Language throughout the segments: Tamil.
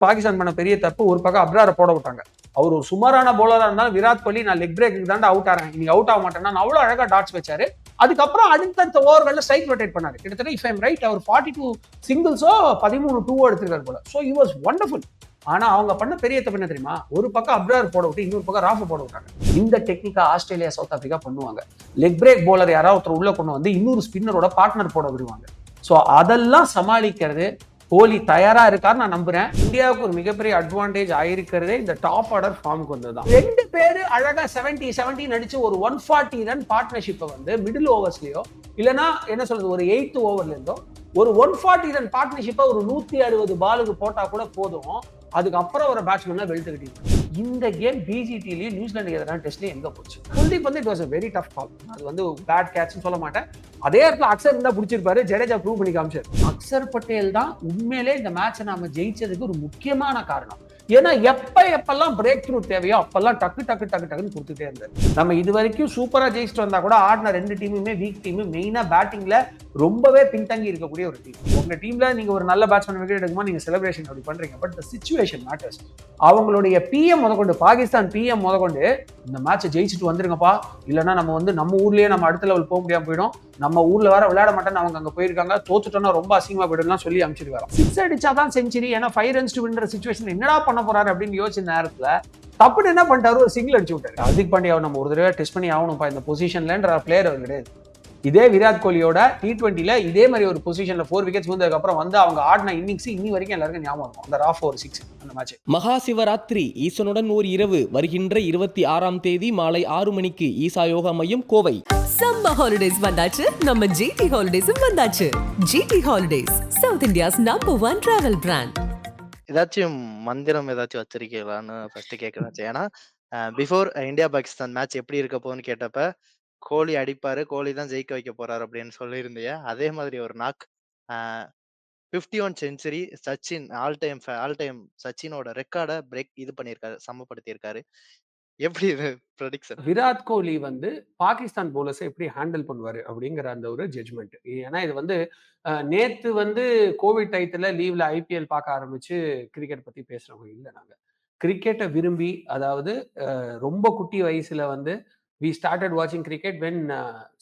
பாகிஸ்தான் பண்ண பெரிய தப்பு, ஒரு பக்கம் அப்ராரை போட விட்டாங்க. அவர் ஒரு சுமாரான போலரா இருந்தாலும் விராட் கோலி நான் லெக் பிரேக்கு தாண்டா அவுட் ஆறேன், நீங்க அவுட் ஆக மாட்டேன்னா அவ்வளவு அழகா டாட்ஸ் வச்சாரு. அதுக்கப்புறம் அடுத்த ஓவர்கள்ல ஸ்ட்ரைக் ரொட்டேட் பண்ணாரு. கிட்டத்தட்ட இஃப் ஐம் ரைட் அவர் 42 சிங்கிள்ஸோ 13 டூவோ எடுத்திருக்காரு போல. So he was wonderful. ஆனா அவங்க பண்ண பெரிய தப்பு என்ன தெரியுமா? ஒரு பக்கம் அப்ரார் போட விட்டு இன்னொரு பக்கம் ராஃப் போட விட்டாங்க. இந்த டெக்னிக்கா ஆஸ்திரேலியா சவுத் ஆப்பிரிக்கா பண்ணுவாங்க. லெக் பிரேக் போலர் யாராவது ஒருத்தர் உள்ள கொண்டு வந்து இன்னொரு ஸ்பின்னரோட பார்ட்னர் போட விடுவாங்க. ஸோ அதெல்லாம் சமாளிக்கிறது கோலி தயாரா இருக்காரு நான் நம்புறேன். இந்தியாவுக்கு ஒரு மிகப்பெரிய அட்வான்டேஜ் ஆயிருக்கிறதே இந்த டாப் ஆர்டர் ஃபார்முக்கு வந்ததுதான். ரெண்டு பேரு அழகா 70 அடிச்சு ஒரு 140 ரன் பார்ட்னர்ஷிப்பை வந்து மிடில் ஓவர்ஸ்லயோ இல்லைன்னா என்ன சொல்றது ஒரு 8th ஓவர்ல இருந்தோ ஒரு 140 ரன் பார்ட்னர்ஷிப்பை ஒரு 160 பாலுக்கு போட்டா கூட போதும். அதுக்கப்புறம் ஒரு பேட்ஸ்மேனா வெளுத்துக்கிட்டீங்க. இந்த கேம் பிஜிடிலயும் நியூசிலாந்து எதிரான டெஸ்ட்லயும் எங்க போச்சு? குல்தீப் வந்து it was a very tough call. அது வந்து பேட் கேட்ச்னு சொல்ல மாட்டேன். அதே இடத்துல அக்சர் இருந்தா பிடிச்சிருப்பாரு. ஜடேஜா ப்ரூவ் பண்ணி காமிச்சாரு. அக்சர் பட்டேல் தான் உண்மையிலே இந்த மேட்சை நாம ஜெயிச்சதுக்கு ஒரு முக்கியமான காரணம். ஏன்னா எப்பெல்லாம் பிரேக் த்ரூ தேவையோ அப்பெல்லாம் டக்குன்னு கொடுத்துட்டே இருந்தாரு. நம்ம இது வரைக்கும் சூப்பரா ஜெயிச்சுட்டு வந்தா கூட ஆடின ரெண்டு டீமுமே வீக் டீம், மெயினா பேட்டிங்ல ரொம்பவே பின்தங்கி இருக்கக்கூடிய ஒரு டீம். உங்க டீம்ல நீங்க ஒரு நல்ல பேட்ஸ்மேன் விக்கெட் எடுக்கும்போது நீங்க செலிப்ரேஷன் அப்படி பண்றீங்க. But the situation matters. அவங்களுடைய பிஎம் முதற்கொண்டு பாகிஸ்தான் பிஎம் முதற்கொண்டு இந்த மேட்சை ஜெயிச்சுட்டு வந்துருங்கப்பா, இல்லைன்னா நம்ம வந்து நம்ம ஊர்லயே நம்ம அடுத்த லெவல் போக முடியாம போயிடும், நம்ம ஊர்ல வேற விளையாட மாட்டேன்னு அவங்க அங்க போயிருக்காங்க, தோத்துட்டோம்னா ரொம்ப அசிங்கமா போயிடும் சொல்லி அனுப்பிச்சிருக்காரு. 6 அடிச்சாதான் செஞ்சுரி, ஏன்னா 5 runs to win சிச்சுவேஷன் என்னடா பண்ண போறாரு அப்படின்னு யோசிச்ச நேரத்துல தப்புன்னு என்ன பண்ணிட்டாரு, ஒரு சிங்கிள் அடிச்சு விட்டாரு. ஹார்திக் பாண்டியா நம்ம ஒரு தடவை டெஸ்ட் பண்ணி ஆகணும்ப்பா இந்த பொசிஷன்லன்ற பிளேயர் அவர் கிடையாது. இதே விராட் கோலியோட T20ல இதே மாதிரி ஒரு பொசிஷன்ல 4 விக்கெட்ஸ் வந்ததுக்கு அப்புறம் வந்து அவங்க ஆடின இன்னிங்ஸ் இன்னி வரைக்கும் எல்லாருக்கும் ஞாபகம் இருக்கும். அந்த ராஃப் ஒரு 6 அந்த மேட்ச். மகா சிவராத்திரி ஈசனுடன் ஒரு இரவு வருகின்ற 26ஆம் தேதி மாலை 6 மணிக்கு ஈசா யோகா மையம் கோவை. சம்மர் ஹாலிடேஸ் வந்தாச்சு, நம்ம ஜிடி ஹாலிடேஸும் வந்தாச்சு. GT holidays South India's #1 travel brand. ஏதாச்சும் மந்திரம் ஏதாச்சும் வச்சிருக்கீங்களான்னு ஃபர்ஸ்ட் கேட்கணும். ஏன்னா பிஃபோர் இந்தியா பாகிஸ்தான் மேட்ச் எப்படி இருக்க போகுதுன்னு கேட்டப்ப கோலி அடிப்பாரு, கோலி தான் ஜெயிக்க வைக்க போறாரு அப்படின்னு சொல்லியிருந்தீங்க. அதே மாதிரி ஒரு knock 51 century Sachin all time சச்சினோட ரெக்கார்டை பிரேக் இது பண்ணியிருக்காரு, சமப்படுத்தியிருக்காரு. எப்படி இது ப்ரெடிக்ஷன்? விராட் கோலி வந்து பாகிஸ்தான் போலர்ஸை எப்படி ஹேண்டில் பண்ணுவாரு அப்படிங்கிற அந்த ஒரு ஜட்ஜ்மெண்ட். ஏன்னா இது வந்து நேத்து வந்து கோவிட் டயத்துல லீவ்ல ஐபிஎல் பார்க்க ஆரம்பிச்சு கிரிக்கெட் பத்தி பேசுறவங்க இல்லை. நாங்க கிரிக்கெட்டை விரும்பி, அதாவது ரொம்ப குட்டி வயசுல வந்து வி ஸ்டார்டட் வாட்சிங் கிரிக்கெட் வென்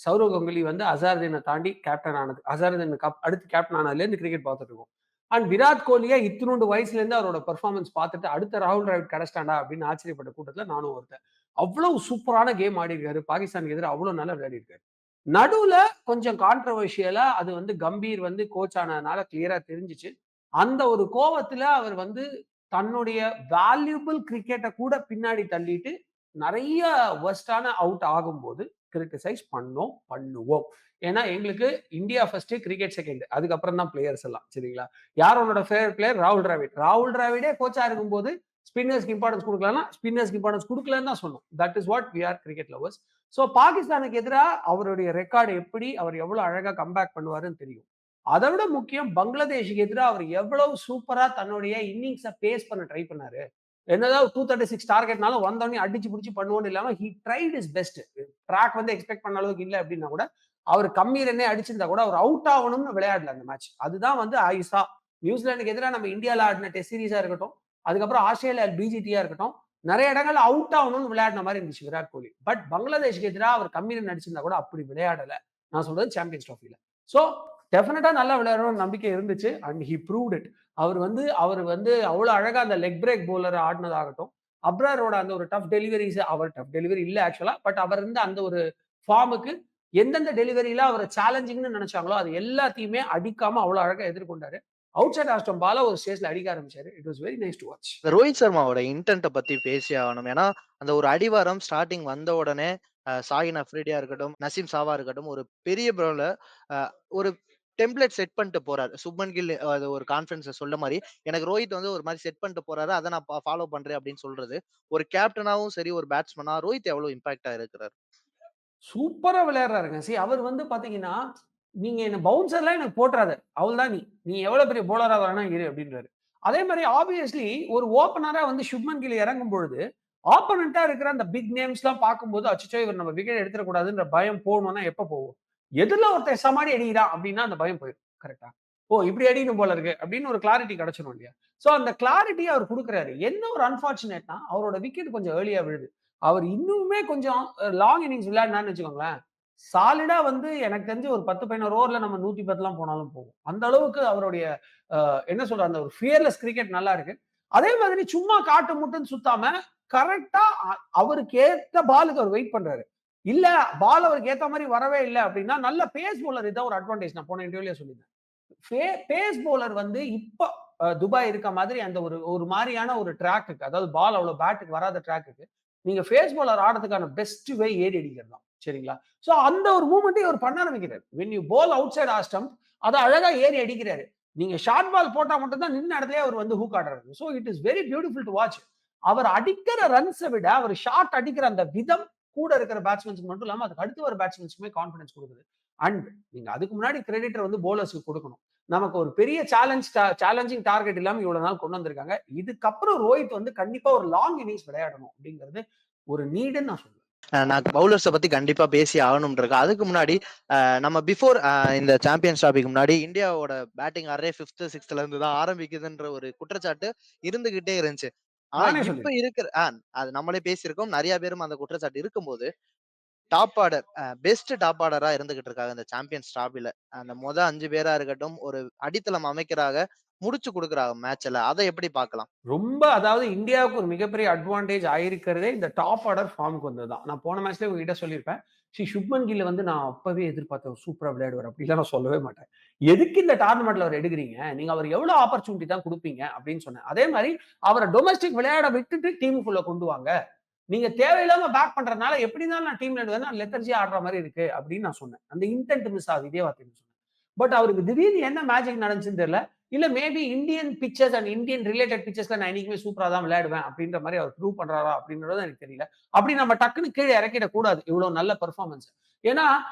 சௌரவ் கங்குலி வந்து அசாருதீனை தாண்டி கேப்டன் ஆனது, அசாருதீன் அடுத்து கேப்டன் ஆனதுலேருந்து கிரிக்கெட் பார்த்துட்டு இருக்கோம். அண்ட் விராட் கோலியா இத்தினோண்டு வயசுல இருந்து அவரோட பெர்ஃபார்மன்ஸ் பார்த்துட்டு அடுத்த ராகுல் டிராவிட் கிடைச்சிட்டாண்டா அப்படின்னு ஆச்சரியப்பட்ட கூட்டத்துல நானும் ஒருத்தன். அவ்வளவு சூப்பரான கேம் ஆடி இருக்காரு, பாகிஸ்தானுக்கு எதிராக அவ்வளவு நல்லா விளையாடி இருக்காரு. நடுவுல கொஞ்சம் கான்ட்ரவர்ஷியலா அது வந்து கம்பீர் வந்து கோச் ஆனதுனால கிளியரா தெரிஞ்சிச்சு. அந்த ஒரு கோவத்துல அவர் வந்து தன்னுடைய வேல்யூபிள் கிரிக்கெட்டை கூட பின்னாடி தள்ளிட்டு நிறைய வர்ஸ்டான அவுட் ஆகும்போது கிரிட்டிசைஸ் பண்ணுவோம். ஏன்னா எங்களுக்கு இந்தியா ஃபர்ஸ்ட், கிரிக்கெட் செகண்ட், அதுக்கப்புறம் தான் பிளேயர்ஸ் எல்லாம். சரிங்களா? யார் உன்னோட ஃபேவரட் பிளேயர்? ராகுல் டிராவிட். ராகுல் டிராவிடே கோச்சா இருக்கும்போது ஸ்பின்னர்ஸ்க்கு இம்பார்ட்டன்ஸ் கொடுக்கலாம், ஸ்பின்னர்ஸ்க்கு இம்பார்ட்டன்ஸ் கொடுக்கலன்னு தான் சொன்னோம். That is what we are cricket lovers. So பாகிஸ்தானுக்கு எதிராக அவருடைய ரெக்கார்டு எப்படி, அவர் எவ்வளவு அழகா கம்பேக் பண்ணுவாருன்னு தெரியும். அதை விட முக்கியம் பங்களாதேஷுக்கு எதிராக அவர் எவ்வளவு சூப்பரா தன்னுடைய இன்னிங்ஸை பேஸ் பண்ண ட்ரை பண்ணாரு. என்னதான் 236 டார்கெட்னாலும் வந்தோடனே அடிச்சு பிடிச்சி பண்ணுவோன்னு இல்லாம he tried is best. Track வந்து எக்ஸ்பெக்ட் பண்ண அளவுக்கு இல்லை அப்படின்னா கூட அவர் கம்மி ரன்னே அடிச்சிருந்தா கூட அவர் அவுட் ஆகணும்னு விளையாடல அந்த மேட்ச். அதுதான் வந்து ஆயிஷா நியூசிலாந்துக்கு எதிராக நம்ம இந்தியாவில் ஆடின டெஸ்ட் சீரீஸா இருக்கட்டும், அதுக்கப்புறம் ஆஸ்திரேலியா பிஜிடியா இருக்கட்டும், நிறைய இடங்கள்ல அவுட் ஆகணும்னு விளையாடின மாதிரி இருந்துச்சு விராட் கோலி. பட் பங்களாதேஷ்க்கு எதிராக அவர் கம்மி ரன் அடிச்சிருந்தா கூட அப்படி விளையாடல. நான் சொல்றது சாம்பியன்ஸ் ட்ராஃபில. ஸோ டெஃபினட்டா நல்லா விளையாடணும்னு நம்பிக்கை இருந்துச்சு. And he proved it. அவர் வந்து அவ்வளவு அழகா அந்த லெக் பிரேக் போலர் ஆடினதாகட்டும், அப்ராரோட அந்த ஒரு டஃப் டெலிவரிஸ், அவர் டஃப் டெலிவரி இல்ல ஆக்சுவலா, பட் அவர் இருந்த அந்த ஒரு ஃபார்முக்கு எந்தெந்த டெலிவரியில அவர் சேலஞ்சிங்னு நினைச்சாங்களோ அது எல்லாத்தையுமே அடிக்காம அவ்வளவு அழகா எதிர்கொண்டாரு. அவுட் சைட் ஆஸ்டம் பால ஒரு ஸ்டேஜ்ல அடிக்க ஆரம்பிச்சாரு. It was very nice to watch. Rohit சர்மாவோட இன்டென்ட்டை பத்தி பேசி ஆகணும். ஏன்னா அந்த ஒரு அடிவாரம் ஸ்டார்டிங் வந்த உடனே சாகின் அஃப்ரிடியா இருக்கட்டும், நசீம் சாவா இருக்கட்டும், ஒரு பெரிய பவுலர் ஒரு டெம்ப்ளேட் செட் பண்ணிட்டு போறாரு. சுப்மன் கில் அது ஒரு கான்ஃபிடன்ஸ்ல சொல்ல மாதிரி எனக்கு ரோஹித் வந்து ஒரு மாதிரி செட் பண்ணிட்டு போறாரு, அதை நான் ஃபாலோ பண்றேன் அப்படின்னு சொல்றது ஒரு கேப்டனாவும் சரி, ஒரு பேட்ஸ்மேனா ரோஹித் எவ்வளவு இம்பாக்டா இருக்கிறார்? சூப்பரா விளையாடுறாருங்க. அவர் வந்து பாத்தீங்கன்னா, நீங்க என்ன பவுன்சர்லாம் எனக்கு போட்டுறாத, அவ்வளவுதான் நீ எவ்வளவு பெரிய போலரா வேணா இரு அப்படின்றாரு. அதே மாதிரி ஆப்வியஸ்லி ஒரு ஓப்பனரா வந்து சுப்மன் கில் இறங்கும் பொழுது ஆப்பனண்டா இருக்கிற அந்த பிக் நேம்ஸ் எல்லாம் பார்க்கும்போது அச்சோ இவர் நம்ம விக்கெட் எடுத்துடக்கூடாதுன்ற பயம் போகணும்னா எப்ப போகும்? எதிரில ஒருத்தர் சமாடி அடிக்கிறான் அப்படின்னா அந்த பயம் போயிடும். கரெக்டா? ஓ இப்படி அடிக்கணும் போல இருக்கு அப்படின்னு ஒரு கிளாரிட்டி கிடைச்சிடும் இல்லையா? சோ அந்த கிளாரிட்டியை அவர் குடுக்குறாரு. என்ன ஒரு அன்பார்ச்சுனேட்னா அவரோட விக்கெட் கொஞ்சம் ஏர்லியா விழுது. அவர் இன்னுமே கொஞ்சம் லாங் இன்னிங்ஸ் விளையாடினான்னு வச்சுக்கோங்களேன், சாலிடா வந்து எனக்கு தெரிஞ்சு ஒரு 10, 11 ஓவர்ல நம்ம 110 போனாலும் போகும். அந்த அளவுக்கு அவருடைய என்ன சொல்ற அந்த ஒரு ஃபியர்லெஸ் கிரிக்கெட் நல்லா இருக்கு. அதே மாதிரி சும்மா காட்டு முட்டுன்னு சுத்தாம கரெக்ட்டா அவருக்கு ஏத்த பாலுக்கு அவர் வெயிட் பண்றாரு. இல்ல பால் அவருக்கு ஏத்த மாரி வரவே இல்ல அப்படின்னா, நல்ல பேஸ் பவுலர் இதான் ஒரு அட்வான்டேஜ். நான் போன இன்டர்வியூலயே சொல்லியிருந்தேன். பேஸ் பவுலர் வந்து இப்ப துபாய் இருக்க மாதிரி அந்த ஒரு ஒரு மாரியான ஒரு ட்ராக்குக்கு, அதாவது பால் அவ்வளவு பேட்டுக்கு வராத ட்ராக்குக்கு, நீங்க பேஸ் பவுலர் ஆடுறதுக்கான பெஸ்ட் வே ஏறி அடிக்கிறது தான். சரிங்களா? சோ அந்த ஒரு மூவ்மெண்ட்டையும் அவர் பண்ண ஆரம்பிக்கிறாரு. When you bowl outside our stump அத அழகா ஏறி அடிக்கிறாரு. நீங்க ஷார்ட் பால் போட்டா மட்டும் தான் நின்ன இடத்துலயே அவர் வந்து ஹூக் ஆடுறாரு. So it is very beautiful to watch. அவர் அடிக்கிற ரன்ஸ விட அவர் ஷாட் அடிக்கிற அந்த விதம் கூட இருக்கிற பேட்ஸ்மேன்ஸ்க்கு மட்டும் இல்லாம அதுக்கு அடுத்து வர பேட்ஸ்மேன்ஸ்க்குமே கான்ஃபிடன்ஸ் கொடுக்குது. அண்ட் நீங்க அதுக்கு முன்னாடி கிரெடிட்டர் வந்து பவுலர்ஸ்க்கு கொடுக்கணும். நமக்கு ஒரு பெரிய சேலஞ்சிங் டார்கெட் இல்லாம இவ்வளவு நாள் கொண்டு வந்திருக்காங்க. இதுக்கப்புறம் ரோஹித் வந்து கண்டிப்பா ஒரு லாங் இன்னிங்ஸ் விளையாடணும் அப்படிங்கிறது ஒரு நீடுன்னு நான் சொல்லுவேன். நான் பவுலர்ஸை பத்தி கண்டிப்பா பேசி ஆகணும்ன்றது. அதுக்கு முன்னாடி நம்ம பிஃபோர் இந்த சாம்பியன்ஸ் டிராபிக்கு முன்னாடி இந்தியாவோட பேட்டிங் ஆறே 5th 6th இருந்து தான் ஆரம்பிக்குதுன்ற ஒரு குற்றச்சாட்டு இருந்துகிட்டே இருந்துச்சு. ஆனா நானே இப்ப சொல்லிடுறேன். இருக்கிற அது நம்மளே பேசியிருக்கோம். நிறைய பேரும் அந்த குற்றச்சாட்டு இருக்கும்போது டாப் ஆர்டர் பெஸ்ட் டாப் ஆர்டரா இருந்துகிட்டு இருக்காங்க இந்த சாம்பியன்ஸ் டிராபில. அந்த 5 பேரா இருக்கட்டும், ஒரு அடித்தளம் அமைக்கிறாங்க, முடிச்சு கொடுக்குறாங்க மேட்ச்ல. அதை எப்படி பார்க்கலாம்? ரொம்ப அதாவது இந்தியாவுக்கு ஒரு மிகப்பெரிய அட்வான்டேஜ் ஆயிருக்கிறதே இந்த டாப் ஆர்டர் ஃபார்முக்கு வந்ததுதான். நான் போன மேட்ச்ல உங்ககிட்ட சொல்லியிருப்பேன். சுப்மன் கில்ல வந்து நான் அப்பவே எதிர்பார்த்தேன் சூப்பரா விளையாடுவார் அப்படிலாம் நான் சொல்லவே மாட்டேன். எதுக்கு இந்த டோர்னமெண்ட்ல அவர் எடுக்கிறீங்க? நீங்க அவர் எவ்வளவு ஆப்பர்ச்சுனிட்டி தான் கொடுப்பீங்க அப்படின்னு சொன்னேன். அதே மாதிரி அவரை டொமஸ்டிக் விளையாட விட்டுட்டு டீமுக்குள்ள கொண்டு வாங்க. நீங்க தேவையில்லாம பேக் பண்றதுனால எப்படி இருந்தாலும் நான் டீம்ல எடுவேன் லெத்தர்ஜியா ஆடுற மாதிரி இருக்கு அப்படின்னு நான் சொன்னேன். அந்த இன்டென்ட் மிஸ் ஆகுது இதே வார்த்தை சொன்னேன். பட் அவருக்கு திடீர்னு என்ன மேஜிக் நடந்துச்சுன்னு தெரியல. இல்ல maybe Indian pitches and Indian related பிச்சர்ஸ்ல நான் என்னைக்குமே சூப்பரா தான் விளையாடுவேன் அப்படின்ற மாதிரி அவர் ப்ரூவ் பண்றாரா அப்படின்றது எனக்கு தெரியல. அப்படி நம்ம டக்குன்னு கீழே இறக்கிட கூடாது இவ்வளவு நல்ல பெர்ஃபார்மன்ஸ். ஏன்னா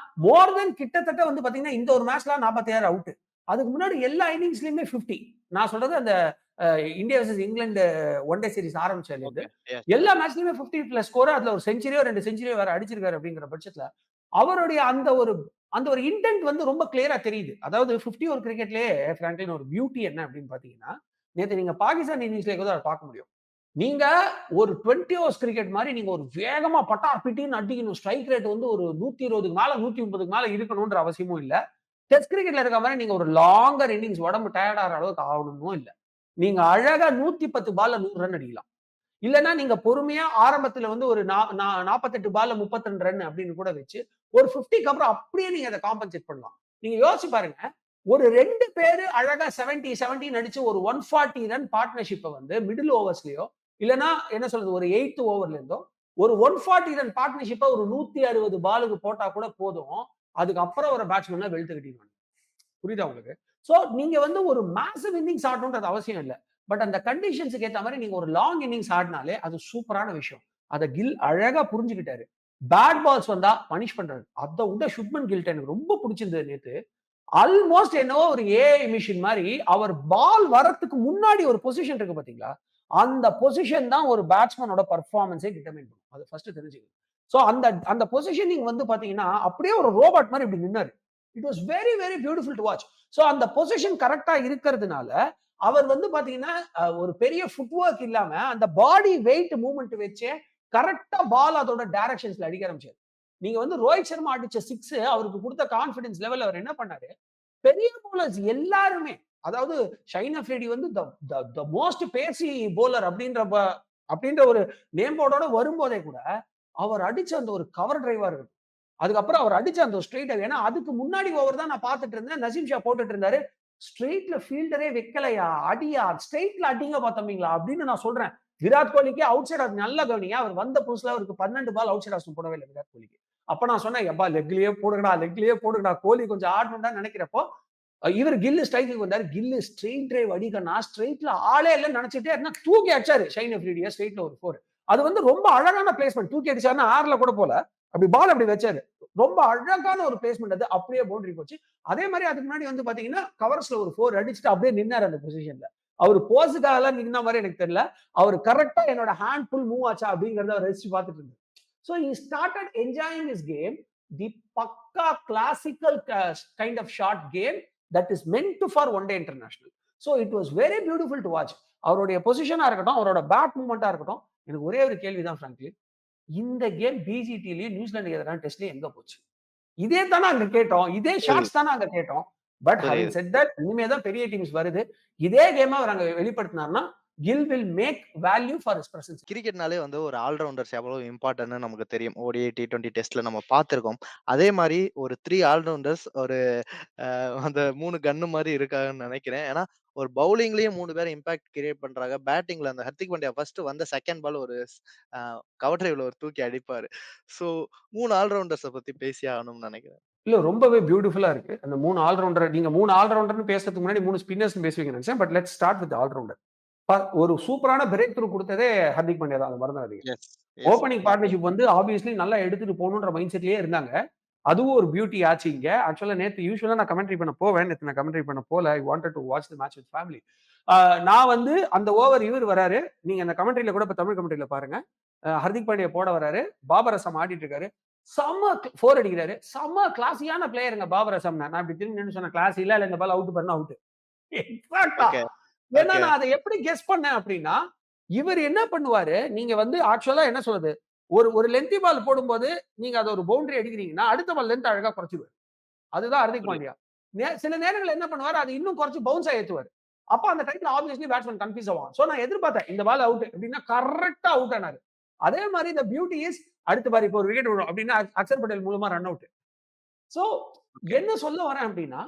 மோர் தென் கிட்டத்தட்ட வந்து பாத்தீங்கன்னா இந்த ஒரு மேட்ச்ல 46 அவுட். அதுக்கு முன்னாடி எல்லா இன்னிங்ஸ்லயுமே 50. நான் சொல்றது அந்த India versus England one day series ஆரம்பிச்சதுல இருந்து எல்லா மேட்ச்லயுமே 50 பிளஸ் ஸ்கோர், அதுல ஒரு செஞ்சுரியோ 2 செஞ்சுரியோ வேற அடிச்சிருக்காரு அப்படிங்கிற பட்சத்துல அவருடைய அந்த ஒரு இன்டென்ட் வந்து ரொம்ப கிளியரா தெரியுது. அதாவது 50 ஒரு கிரிக்கெட்லயே பிராங்க்லின் ஒரு பியூட்டி என்ன அப்படின்னு பாத்தீங்கன்னா, நேத்து நீங்க பாகிஸ்தான் இன்னிங்ஸ்ல கூட அதை பார்க்க முடியும். நீங்க ஒரு 20 ஓவர்ஸ் கிரிக்கெட் மாதிரி நீங்க ஒரு வேகமா பட்டார் பிட்டின்னு அடிக்கணும். ஸ்ட்ரைக் ரேட் வந்து ஒரு 120க்கு மேல 130க்கு மேல இருக்கணும்ன்ற அவசியமும் இல்ல. டெஸ்ட் கிரிக்கெட்ல இருக்க மாதிரி நீங்க ஒரு லாங்கர் இன்னிங்ஸ் உடம்பு டயர்ட் ஆகிற அளவுக்கு ஆகணும்னும் இல்ல. நீங்க அழகா 110 பால்ல 100 ரன் அடிக்கலாம். இல்லன்னா நீங்க பொறுமையா ஆரம்பத்துல வந்து ஒரு 48 பால்ல 32 ரன் அப்படின்னு கூட வச்சு ஒரு 50க்கு அப்புறம் அப்படியே நீங்க அதை காம்பன்சேட் பண்ணலாம். நீங்க யோசிச்சு பாருங்க. ஒரு 2 பேரு அழகா 70 அடிச்சு ஒரு 140 ரன் பார்ட்னர்ஷிப்பை வந்து மிடில் ஓவர்ஸ்லயோ இல்லனா என்ன சொல்றது ஒரு 8th ஓவர்ல இருந்தோ ஒரு 140 ரன் பார்ட்னர்ஷிப்பை ஒரு 160 பாலுக்கு போட்டா கூட போதும். அதுக்கப்புறம் ஒரு பேட்ஸ்மேனை வெளுத்து கட்டிடுவாங்க. புரியுதா உங்களுக்கு? சோ நீங்க வந்து ஒரு மேசிவ் இன்னிங்ஸ் ஆடணும்ன்றது அவசியம் இல்ல. பட் அந்த கண்டிஷன்ஸ்க்கு ஏத்த மாதிரி நீங்க ஒரு லாங் இன்னிங்ஸ் ஆடினாலே அது சூப்பரான விஷயம். அத கில் அழகா புரிஞ்சுக்கிட்டாரு. பேட் பால்ஸ் வந்தா பனிஷ் பண்றாரு. அத விட சுப்மன் கில்ட்ட எனக்கு ரொம்ப பிடிச்சிருந்தது நேத்து. ஆல்மோஸ்ட் என்னவோ ஒரு ஏஐ மிஷின் மாதிரி அவர் பால் வரத்துக்கு முன்னாடி ஒரு பொசிஷன் இருக்கு பாத்தீங்களா? அந்த பொசிஷன் தான் ஒரு பேட்ஸ்மேனோட பெர்ஃபார்மன்ஸை டிட்டர்மைன் பண்ணும். அது ஃபர்ஸ்ட் தெரிஞ்சுக்கணும். சோ அந்த அந்த பொசிஷனிங் வந்து பாத்தீங்கன்னா அப்படியே ஒரு ரோபோட் மாதிரி இப்படி நின்னாரு. It was very very beautiful to watch. So அந்த பொசிஷன் கரெக்ட்டா இருக்கிறதுனால அவர் வந்து பாத்தீங்கன்னா ஒரு பெரிய ஃபுட்வொர்க் இல்லாம அந்த பாடி வெயிட் மூவ்மெண்ட் வச்சே கரெக்ட்டா பால் அதோட டைரக்ஷன்ஸ்ல அடிக்க ஆரம்பிச்சாரு. நீங்க வந்து ரோஹித் சர்மா அடிச்ச 6 அவருக்கு கொடுத்த கான்ஃபிடன்ஸ் லெவல் அவர் என்ன பண்ணாரு? பெரிய பவுலர்ஸ் எல்லாருமே அதாவது ஷைன் அஃப்ரிடி வந்து த மோஸ்ட் பேசி பவுலர் அப்படின்ற ஒரு நேம் போர்டோட வரும்போதே கூட அவர் அடிச்ச அந்த ஒரு கவர் டிரைவா இருக்கட்டும். அதுக்கப்புறம் அவர் அடிச்ச அந்த ஸ்ட்ரெயிட் ஏன்னா அதுக்கு முன்னாடி ஓவர் தான் நான் பார்த்துட்டு இருந்தேன். நசீம் ஷா போட்டுட்டு இருந்தாரு. ஸ்ட்ரெயிட்ல ஃபீல்டரே வைக்கலையா? அடியா ஸ்ட்ரெயிட்ல அடிங்க பார்த்தீங்களா அப்படின்னு நான் சொல்றேன். விராட் கோலிக்கு அவுட் சைட் ஆஃப் நல்ல கவனிங்க. அவர் வந்த புதுசுல அவருக்கு 12 பால் அவுட் சைட் ஆஃப் போடவே இல்லை விராட் கோலிக்கு. அப்ப நான் சொன்னேன், எப்பா லெக்லயே போடுங்கடா கோலி கொஞ்சம் ஆடணும்டா நினைக்கிறப்போ இவர் கில்லு ஸ்ட்ரைக்கு வந்தாரு. கில்லு ஸ்ட்ரெயிட் டிரைவ் அடிக்கனா ஸ்ட்ரெயிட்ல ஆளே இல்லைன்னு நினைச்சிட்டே இருந்தா தூக்கி அடிச்சாரு ஷைன் அஃப்ரிடியா ஸ்ட்ரெயிட்ல ஒரு 4. அது வந்து ரொம்ப அழகான பிளேஸ்மெண்ட். தூக்கி அடிச்சாருன்னா 6ல கூட போல அப்படி பால் அப்படி வச்சாரு. ரொம்ப அழகான ஒரு பிளேஸ்மெண்ட். அது அப்படியே பவுண்டரி போச்சு. அதே மாதிரி அதுக்கு முன்னாடி வந்து பாத்தீங்கன்னா கவர்ஸ்ல ஒரு 4 அடிச்சுட்டு அப்படியே நின்னாரு அந்த பொசிஷன்ல. அவர் போஸுக்காக எல்லாம் நின்ன மாதிரி எனக்கு தெரியல. அவர் கரெக்டா என்னோட ஹேண்ட் ஃபுல் மூவ் ஆச்சா அப்படிங்கறத அவர் ரசிச்சு பார்த்துட்டு இருந்தாரு. So he started enjoying his game, the pakka classical kind of shot game that is meant for one day international. So it was very beautiful to watch. அவருடைய பொசிஷனா இருக்கட்டும், அவரோட பேட் மூவ்மெண்டா இருக்கட்டும். எனக்கு ஒரே ஒரு கேள்விதான் ஃப்ராங்க்லி, இந்த கேம் பிஜிடிலயும் நியூசிலாந்துக்கு எதிரான டெஸ்ட்லயும் எங்க போச்சு? இதே தானே அங்க கேட்டோம். இதே ஷாட்ஸ் தானே அங்க கேட்டோம். பட் ஹேவிங் புரியுது. செட் தட், இனிமே தான் பெரிய டீம்ஸ் வருது. இதே கேம அவர் அங்க வெளிப்படுத்தினார்னா, Gill will make value for his presence. கிரிக்கெட்னாலே வந்து ஒரு ஆல்ரவுண்டர்ஸ் எவ்வளவு இம்பார்ட்டன்ட்னு நமக்கு தெரியும். ஓடிஐ, T20 டெஸ்ட்ல நம்ம பார்த்திருக்கோம். அதே மாரி ஒரு 3 ஆல்ரவுண்டர்ஸ் ஒரு அந்த 3 கன்னு மாரி இருக்காங்கன்னு நெனைக்கிறேன். ஏன்னா, ஒரு பவுலிங்லயும் 3 பேர் இம்பாக்ட் கிரியேட் பண்றாங்க. பேட்டிங்ல அந்த ஹர்திக் பாண்டியா ஃபர்ஸ்ட் வந்த செகண்ட் பால் ஒரு அ கவர் டிரைவ்ல ஒரு தூக்கி அடிப்பாரு. ஸோ 3 ஆல்ரவுண்டர்ஸ பத்தி பேசியே ஆகணும்னு நெனைக்கிறேன். இல்ல ரொம்பவே பியூட்டிஃபுல்லா இருக்கு. அந்த 3 ஆல்ரவுண்டர், நீங்க 3 ஆல்ரவுண்டர்ன்னு பேசுறதுக்கு முன்னாடி 3 ஸ்பின்னர்ஸ்ன்னு பேசுவீங்கன்னு நினைச்சேன். But let's start with allrounder. ஒரு சூப்பரான பிரேக் த்ரூ குடுத்ததே ஹர்திக் பாண்டியா தான். அத மறந்துறாதீங்க. Yes, yes. ஓப்பனிங் பார்ட்னர்ஷிப் வந்து ஆப்வியஸ்லி நல்லா எடுத்துட்டு போகணுன்ற மைண்ட் செட்லயே இருந்தாங்க. அதுவும் ஒரு பியூட்டி ஆச்சு இங்க. ஆக்சுவலா நேத்து யூசுவலா நான் கமெண்ட்ரி பண்ண போவேன். நேத்து நான் கமெண்ட்ரி பண்ண போல. I wanted to watch the match with family. நான் வந்து அந்த ஓவர் இவர் வராரு. நீங்க அந்த கமெண்ட்ரில கூட இப்ப தமிழ் கமெண்ட்ரில பாருங்க. ஹர்திக் பாண்டியா போட வராரு. பாபர் அசாம் ஆடிட்டு இருக்காரு. செம்ம 4 அடிக்கிறாரு. செம்ம கிளாஸியான பிளேயருங்க பாபர் அசாம். நான் இப்படி திரும்பி நின்னு சொன்னேன், கிளாஸ் இல்ல இந்த பால் அவுட் பண்ணா அவுட். எக்ஸாக்ட்டா. ஓகே, ஏன்னா ஓகே. நான் அத எப்படி கெஸ் பண்ணேன் அப்படின்னா, இவர் என்ன பண்ணுவாரு, நீங்க வந்து ஆக்சுவலா என்ன சொல்றது, ஒரு ஒரு லென்த்தி பால் போடும்போது, நீங்க அத ஒரு பவுண்டரி அடிக்கிறீங்கன்னா, அடுத்த பால் லென்த் அழகா குறைச்சிருவாரு. அதுதான் ஹர்திக் புரியுது. பாண்டியா. சில நேரங்கள்ல என்ன பண்ணுவாரு, அது இன்னும் குறைச்சு பவுன்ஸா ஏத்துவாரு. அப்ப அந்த டைம்ல ஆப்வியஸ்லி பேட்ஸ்மேன் கன்ஃப்யூஸ் ஆவான். சோ நான் எதிர்பார்த்தேன், இந்த பால் அவுட் அப்படின்னா கரெக்ட்டா அவுட் ஆனாரு. அதே மாரி தி பியூட்டி இஸ், அடுத்த பாரு இப்போ ஒரு விக்கெட் விழும் அப்படின்னா அக்ஷர் பட்டேல் மூலமா ரன் அவுட். So okay. என்ன சொல்ல வரேன் அப்படின்னா,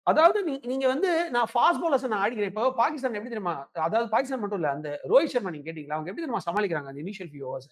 அதாவது நீங்க வந்து நான் ஃபாஸ்ட் பவுலர்ஸ நான் ஆடிக்கிறேன். இப்போ பாகிஸ்தான் எப்படி தெரியுமா? அதாவது பாகிஸ்தான் மட்டும் இல்ல. அந்த ரோஹித் சர்மா நீங்க கேட்டீங்களா? அவங்க எப்படி தெரியுமா சமாளிக்கிறாங்க அந்த இனிஷியல் ஃபியூ ஹவர்ஸ்.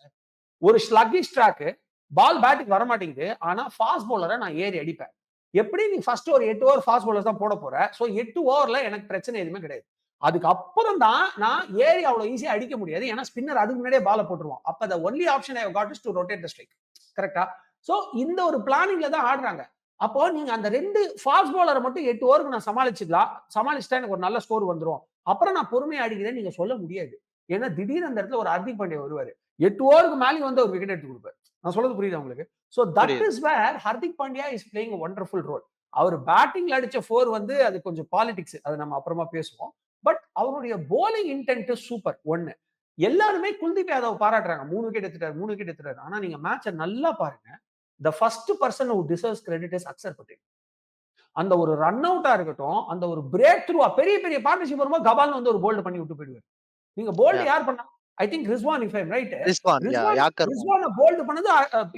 ஒரு ஸ்லக்கிஷ் ட்ராக், பால் பேட்டுக்கு வர மாட்டேங்குது. ஆனா ஃபாஸ்ட் பவுலர நான் ஏறி அடிப்பேன். எப்படி நீ ஃபர்ஸ்ட் ஒரு 8 ஓவர் ஃபாஸ்ட் பவுலர்ஸ் தான் போட போற. சோ 8 ஓவர்ல எனக்கு பிரச்சனை எதுவுமே கிடையாது. அதுக்கு அப்புறம் தான் நான் ஏறி அவ்வளவு ஈஸியா அடிக்க முடியாது. ஏன்னா ஸ்பின்னர் அதுக்கு முன்னாடியே பால போட்டுருவான். அப்ப the only option I have got is to rotate the strike. கரெக்ட்டா? சோ இந்த ஒரு பிளானிங்ல தான் ஆடுறாங்க. அப்போ நீங்க அந்த 2 ஃபாஸ்ட் பவுலர மட்டும் 8 ஓவருக்கு நான் சமாளிச்சுக்கலாம். சமாளிச்சுட்டா எனக்கு ஒரு நல்ல ஸ்கோர் வந்துரும். அப்புறம் நான் பொறுமையா ஆடிக்கிறேன்னு நீங்க சொல்ல முடியாது. ஏன்னா திடீர்னு அந்த இடத்துல ஒரு ஹர்திக் பாண்டியா வருவாரு. 8 ஓவருக்கு மேலயும் வந்து ஒரு விக்கெட் எடுத்து குடுப்பாரு. நான் சொல்றது புரியுதா உங்களுக்கு? சோ தட் புரியுது. Is where Hardik Pandya is playing a wonderful role. அவர் பேட்டிங்ல அடிச்ச 4 வந்து அது கொஞ்சம் பாலிடிக்ஸ். அத நம்ம அப்புறமா பேசுவோம். பட் அவருடைய bowling intent சூப்பர் 1. எல்லாருமே குல்தீப் யாதவ் பாராட்டுறாங்க. 3 விக்கெட் எடுத்துட்டாரு, 3 விக்கெட் எடுத்துட்டாரு. ஆனா நீங்க மேட்ச நல்லா பாருங்க. The first person who deserves credit is Akshar Patel. அந்த ஒரு ரன் அவுட்டா இருக்கட்டும், அந்த ஒரு பிரேக் த்ரூ பெரிய பெரிய பார்ட்னர்ஷிப் வரும்போது கபால்னு வந்து ஒரு போல்ட் பண்ணி விட்டு போயிடுவாரு. நீங்க போல்ட் யாஹ்! யார் பண்ணா? I think Rizwan if I am right. Rizwan, yorker man. ரிஸ்வான போல்ட் பண்ணது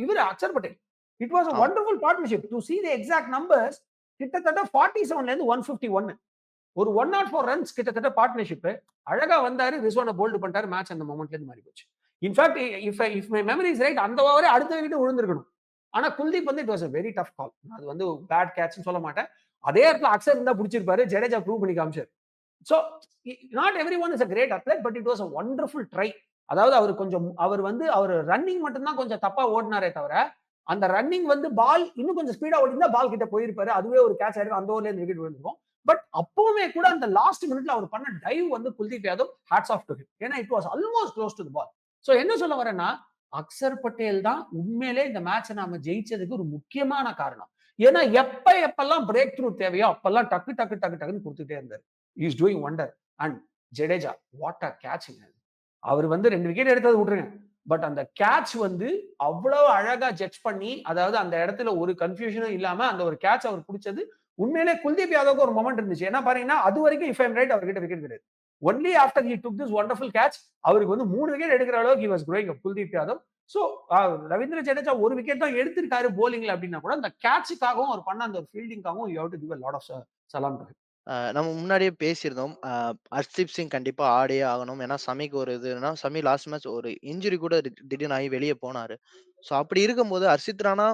இவரு Akshar Patel. It was a ஆமா. Wonderful partnership. To see the exact numbers, கிட்டத்தட்ட 47ல இருந்து 151. ஒரு 104 ரன்ஸ் கிட்டத்தட்ட பார்ட்னர்ஷிப். அழகா வந்தாரு, ரிஸ்வான போல்ட் பண்ணிட்டாரு. மேட்ச் அந்த மொமெண்ட்ல இருந்து மாறி போச்சு. In fact if my memory is right, அந்த ஓவரே அடுத்த விக்கெட் விழுந்திருக்கணும். ஆனா குல்தீப் வந்து it was a very tough call. அது வந்து பேட் கேட்ச்னு சொல்ல மாட்டேன். அதே இடத்துல அக்ஷர் இருந்தா புடிச்சிருப்பாரு. ஜடேஜா ப்ரூவ் பண்ணி காமிச்சாரு. So not everyone is a great athlete, but it was a wonderful try. அதாவது அவர் வந்து அவர் ரன்னிங் மட்டும் தான் கொஞ்சம் தப்பா ஓடினாரே தவிர, அந்த ரன்னிங் வந்து பால் இன்னும் கொஞ்சம் ஸ்பீடா ஓடினா பால் கிட்ட போயிருப்பாரு. அதுவே ஒரு கேட்ச் ஆயிருக்கும். அந்த ஓவர்ல இருந்து விக்கெட் விழுந்திருக்கும். பட் அப்பவுமே கூட அந்த லாஸ்ட் மினிட்ல அவர் பண்ண டைவ் வந்து Kuldeep Yadav hats off to him. ஏன்னா it was almost close to the ball. So என்ன சொல்ல வரேன்னா, அக்ஷர் பட்டேல் தான் உண்மையிலே இந்த மேட்ச நாம ஜெயிச்சதுக்கு ஒரு முக்கியமான காரணம். ஏன்னா எப்பெல்லாம் பிரேக் த்ரூ தேவையோ அப்பெல்லாம் டக்கு டக்கு டக்கு டக்குன்னு குடுத்துட்டே இருந்தாரு. He is doing wonder. And Jadeja, what a கேட்ச்ங்க. அவர் வந்து 2 விக்கெட் எடுத்தது விட்டுருங்க. பட் அந்த கேட்ச் வந்து அவ்வளவு அழகா ஜட்ஜ் பண்ணி, அதாவது அந்த இடத்துல ஒரு கன்ஃபியூஷனும் இல்லாம அந்த ஒரு கேட்ச் அவர் புடிச்சது உண்மையிலே குல்தீப் யாதவ்க்கு ஒரு மொமெண்ட் இருந்துச்சு. என்ன பாத்தீங்கன்னா, அது வரைக்கும் இஃப் ஐ அம் ரைட் அவர்கிட்ட விக்கெட் கிடையாது. Only after he took this wonderful catch, அவருக்கு வந்து 3 விக்கெட் எடுக்கிற அளவுக்கு he was growing up Kuldeep Yadav. So Ravindra Jadeja ஒரு விக்கெட் தான் எடுத்திருக்காரு போலிங்ல அப்படின்னா கூட, அந்த கேட்சுக்காகவும் அவர் பண்ண அந்த ஃபீல்டிங்காகவும் you have to give a lot of சலாம் டு ஹிம். நம்ம முன்னாடியே பேசியிருந்தோம். ஹர்ஷ்தீப் சிங் கண்டிப்பா ஆடியே ஆகணும். ஏன்னா, ஷமிக்கு ஒரு இதுன்னா, ஷமி லாஸ்ட் மேட்ச் ஒரு இன்ஜுரி கூட திடீர்னு ஆகி வெளிய போனாரு. ஸோ அப்படி இருக்கும்போது ஹர்ஷித் ராணா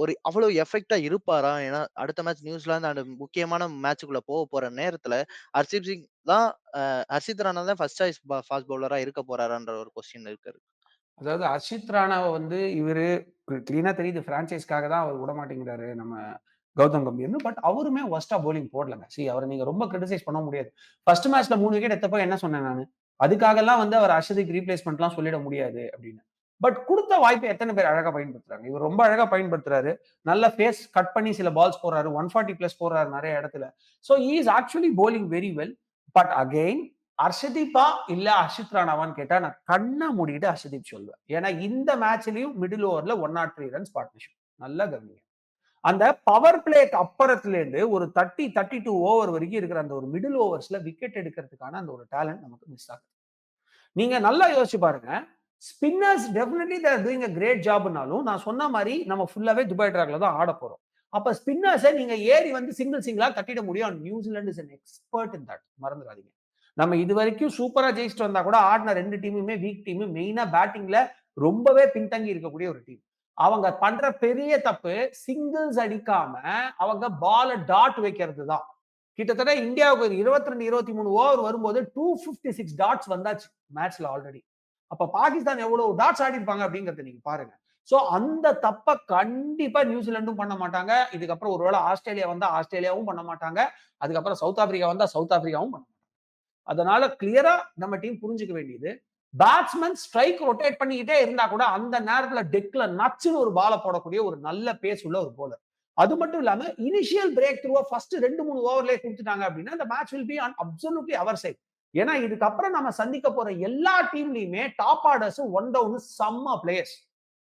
ஒரு அவ்வளவு எஃபெக்ட்டா இருப்பாரா? ஏன்னா, அடுத்த மேட்ச் நியூசிலாந்து அந்த முக்கியமான மேட்ச்க்குள்ள போற நேரத்துல ஹர்ஷீப் சிங் தான் ஹர்ஷித் ராணா தான் ஃபர்ஸ்ட் சாய்ஸ் ஃபாஸ்ட் பவுலரா இருக்க போறாரான்ற ஒரு கொஸ்டின் இருக்கு. அதாவது அர்ஷித் ராணாவ வந்து இவரு கிளீனா தெரியுது, பிரான்சைஸ்க்காக தான் அவர் விடமாட்டேங்கிறாரு நம்ம கௌதம் கம்பீர்னு. பட் அவருமே வொர்ஸ்ட்டா பவுலிங் போடலங்க. அவர நீங்க ரொம்ப கிரிட்டிசைஸ் பண்ண முடியாது. ஃபர்ஸ்ட் மேட்ச்ல 3 விக்கெட் எடுத்தப்ப என்ன சொன்னேன் நானு? அதுக்காகலாம் வந்து அவர் அர்ஷதிக் ரீப்ளேஸ்மென்ட்லாம் சொல்லிட முடியாது அப்படின்னு. பட் கொடுத்த வாய்ப்பை எத்தனை பேர் அழகா பயன்படுத்துறாங்க? இவர் ரொம்ப அழகா பயன்படுத்துறாரு. நல்ல ஃபேஸ் கட் பண்ணி சில பால்ஸ் போடுறாரு. 140+ போடுறாரு நிறைய இடத்துல. So he is actually bowling very well. But again ஹர்ஷதீப்பா இல்ல ஹர்ஷித் ராணாவான்னு கேட்டா நான் கண்ணை மூடிட்டு ஹர்ஷதீப் சொல்லுவேன். ஏன்னா இந்த மேட்ச்லயும் மிடில் ஓவர்ல 103 ரன்ஸ் பார்ட்னர்ஷிப். நல்லா கவனிங்க. அந்த பவர் பிளேக்கு அப்புறத்துல இருந்து ஒரு 32 ஓவர் வரைக்கும் இருக்கிற அந்த ஒரு மிடில் ஓவர்ஸ்ல விக்கெட் எடுக்கிறதுக்கான அந்த ஒரு டேலண்ட் நமக்கு மிஸ் ஆகுது. நீங்க நல்லா யோசிச்சு பாருங்க. Spinners definitely there doing a great ஜாப்னாலும் நான் சொன்ன மாதிரி நம்ம ஃபுல்லாவே துபாய் டிராக்ல தான் ஆட போறோம். அப்ப ஸ்பின்னர்ஸை நீங்க ஏறி வந்து சிங்கிளா தட்டிட முடியும். New Zealand is an expert in that. மறந்துடாதீங்க. நம்ம இது வரைக்கும் சூப்பரா ஜெயிச்சுட்டு வந்தா கூட ஆடின 2 டீமுமே வீக் டீம், மெயினா பேட்டிங்ல ரொம்பவே பின்தங்கி இருக்கக்கூடிய ஒரு டீம். அவங்க பண்ற பெரிய தப்பு சிங்கிள்ஸ் அடிக்காம அவங்க பால டாட் வைக்கிறது தான். கிட்டத்தட்ட இந்தியாவுக்கு 22 23 ஓவர் வரும்போது 256 டாட்ஸ் வந்தாச்சு மேட்ச்ல ஆல்ரெடி. அப்ப பாகிஸ்தான் எவ்வளவு டாட்ஸ் ஆடி இருப்பாங்க அப்படிங்கறத நீங்க பாருங்க. சோ அந்த தப்ப கண்டிப்பா நியூசிலாண்டும் பண்ண மாட்டாங்க. இதுக்கப்புறம் ஒருவேளை ஆஸ்திரேலியா வந்தா ஆஸ்திரேலியாவும் பண்ண மாட்டாங்க. அதுக்கப்புறம் சவுத் ஆப்பிரிக்கா வந்தா சவுத் ஆப்பிரிக்காவும் பண்ண மாட்டாங்க. அதனால கிளியரா நம்ம டீம் புரிஞ்சுக்க வேண்டியது, பேட்ஸ்மேன் ஸ்ட்ரைக் ரொட்டேட் பண்ணிக்கிட்டே இருந்தா கூட அந்த நேரத்துல டெக்ல நச்சுன்னு ஒரு பால போடக்கூடிய ஒரு நல்ல பேஸ் உள்ள ஒரு போலர். அது மட்டும் இல்லாம இனிஷியல் பிரேக் த்ரூவா ஃபர்ஸ்ட் 2-3 ஓவர்லயே கொடுத்துட்டாங்க அப்படின்னா அந்த match will be on absolutely our side. ஏன்னா இதுக்கப்புறம் நம்ம சந்திக்க போற எல்லா டீம்லயுமே டாப் ஆர்டர்ஸ் ஒன் டவுன் செம்ம பிளேயர்ஸ்.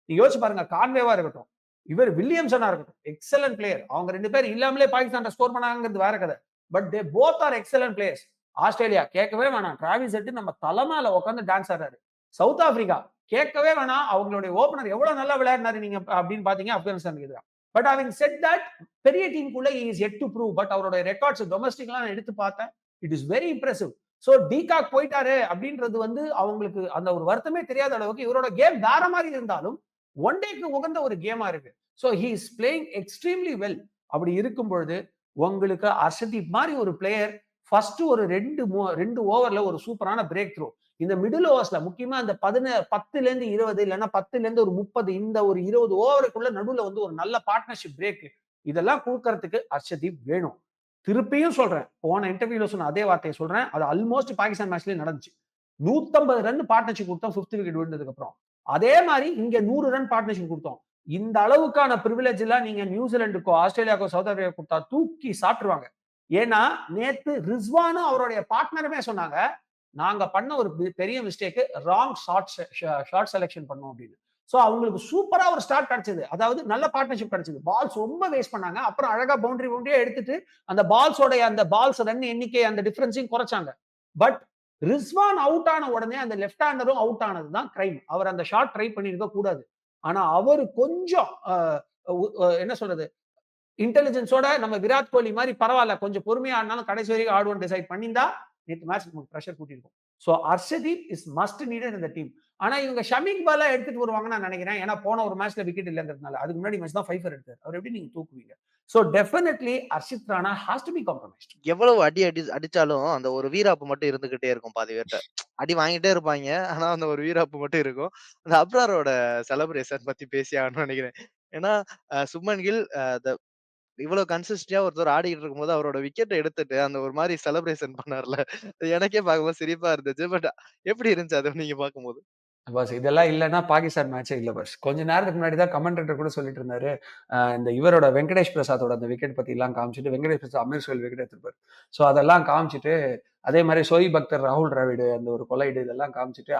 நீங்க யோசிச்சு பாருங்க, கான்வேவா இருக்கட்டும், இவர் வில்லியம்சனா இருக்கட்டும், எக்ஸலன்ட் பிளேயர். அவங்க 2 பேர் இல்லாமலே பாகிஸ்தான் ஸ்கோர் பண்ணாங்கிறது வேற கதை. But they both are excellent players. Australia கேட்கவே வேணாம், டிராவிஸ் ஹெட் நம்ம தலைமையில உட்காந்து டான்ஸ் ஆடுறாரு. சவுத் ஆப்பிரிக்கா கேட்கவே வேணாம், அவங்களுடைய ஓபனர் எவ்வளவு நல்லா விளையாடினாரு நீங்க அப்படின்னு பாத்தீங்க ஆப்கானிஸ்தானுக்கு எதிராக. பட் ஹேவிங் செட் தட் பெரிய டீமுக்குள்ள he is yet to prove. But அவரோட ரெக்கார்ட்ஸ் டொமஸ்டிக்லாம் நான் எடுத்து பார்த்தேன். It is very impressive. So de Kock போயிட்டாரு அப்படின்றது வந்து அவங்களுக்கு அந்த ஒரு வருத்தமே தெரியாத அளவுக்கு இவரோட கேம் வேற மாதிரி இருந்தாலும் ஒன் டேக்கு உகந்த ஒரு கேமா இருக்கு. So he is playing extremely well. அப்படி இருக்கும் பொழுது உங்களுக்கு ஹர்ஷதீப் மாதிரி ஒரு பிளேயர் ஃபர்ஸ்ட் ஒரு 2 ஓவர்ல ஒரு சூப்பரான பிரேக் த்ரூ, இந்த மிடில் ஓவர்ஸ்ல முக்கியமா இந்த 10ல இருந்து 20 இல்லைன்னா 10ல இருந்து ஒரு 30 இந்த ஒரு 20 ஓவருக்குள்ள நடுவுல வந்து ஒரு நல்ல பார்ட்னர்ஷிப் பிரேக் இதெல்லாம் கொடுக்கறதுக்கு ஹர்ஷதீப் வேணும். திருப்பியும் சொல்றேன், போன இன்டர்வியூல சொன்ன அதே வார்த்தையை சொல்றேன். அது ஆல்மோஸ்ட் பாகிஸ்தான் மேட்ச்லயே நடந்துச்சு. 150 ரன் பார்ட்னர்ஷிப் கொடுத்தோம் 5th விக்கெட் விழுந்ததுக்கு அப்புறம். அதே மாதிரி இங்க 100 ரன் பார்ட்னர்ஷிப் கொடுத்தோம். இந்த அளவுக்கான பிரிவிலேஜ் எல்லாம் நீங்க நியூசிலாந்துக்கோ ஆஸ்திரேலியாக்கோ சவுத் ஆப்பிரிக்கா கொடுத்தா தூக்கி சாப்பிட்டுருவாங்க. ஏன்னா நேத்து ரிஸ்வானும் அவருடைய பார்ட்னருமே சொன்னாங்க, நாங்க பண்ண ஒரு பெரிய மிஸ்டேக் ராங் ஷார்ட் செலக்ஷன் பண்ணோம் அப்படின்னு. சோ அவங்களுக்கு சூப்பரா ஒரு ஸ்டார்ட் கிடைச்சது. அதாவது நல்ல பார்ட்னர்ஷிப் கிடைச்சது. பால்ஸ் ரொம்ப வேஸ்ட் பண்ணாங்க. அப்புறம் அழகா பவுண்டரியா எடுத்துட்டு அந்த பால்ஸ் ரன் எண்ணிக்கை அந்த டிஃபரன்ஸையும் குறைச்சாங்க. பட் ரிஸ்வான் அவுட் ஆன உடனே அந்த லெஃப்ட் ஹேண்டரும் அவுட் ஆனதுதான் கிரைம். அவர் அந்த ஷாட் ட்ரை பண்ணிருக்க கூடாது. ஆனா அவரு கொஞ்சம் என்ன சொல்றது, இன்டெலிஜென்ஸோட நம்ம விராட் கோலி மாதிரி பரவாயில்ல கொஞ்சம் பொறுமையா ஆடினாலும் கடைசி வரைக்கும் ஆடுவோம் டிசைட் பண்ணியிருந்தா நேற்று மேட்ச் நமக்கு ப்ரெஷர் கூட்டியிருக்கும். So Harshdeep is must needed இந்த டீம். ஆனா இவங்க ஷமிக் பாலா எடுத்துட்டு வருவாங்கன்னு நான் நினைக்கிறேன். ஏன்னா போன ஒரு மேட்ச்ல விக்கெட் இல்லைங்கிறதுனால. அதுக்கு முன்னாடி மேட்ச் தான் 5 எடுத்தார். அவர் எப்படி நீங்க தூக்குவீங்க? So definitely Harshit Rana has to be compromised. எவ்வளவு அடிச்சாலும் அந்த ஒரு வீராப்பு மட்டும் இருந்துகிட்டே இருக்கும் பாதி பேர்ட்ட. அடி வாங்கிட்டே இருப்பாங்க. ஆனா அந்த ஒரு வீராப்பு மட்டும் இருக்கும். அந்த அப்ராரோட செலிப்ரேஷன் பத்தி பேசி ஆகணும்னு நினைக்கிறேன். ஏன்னா சுப்மன் கில் இவ்வளவு கன்சிஸ்டன்டா ஒருத்தர் ஆடிட்டு இருக்கும்போது அவரோட விக்கெட் எடுத்துட்டு அந்த ஒரு மாதிரி செலிப்ரேஷன் பண்ணார்ல, எனக்கே பார்க்கும்போது சிரிப்பா இருந்துச்சு. பட் எப்படி இருந்துச்சு அதை நீங்க பார்க்கும்போது? பஸ் இதெல்லாம் இல்லைன்னா பாகிஸ்தான் மேட்சே இல்லை பஸ். கொஞ்ச நேரத்துக்கு முன்னாடி தான் கமெண்டேட்டர் கூட சொல்லிட்டு இருந்தாரு, இந்த இவரோட வெங்கடேஷ் பிரசாதோட அந்த விக்கெட் பத்தி எல்லாம் காமிச்சிட்டு, வெங்கடேஷ் பிரசாத் அமீர் சுஹேல் விக்கெட் எடுத்திருப்பாரு. ஸோ அதெல்லாம் காமிச்சிட்டு, அதே மாதிரி சோயிப் அக்தர் ராகுல் டிராவிடு அந்த ஒரு கொலைடு இதெல்லாம் காமிச்சிட்டு,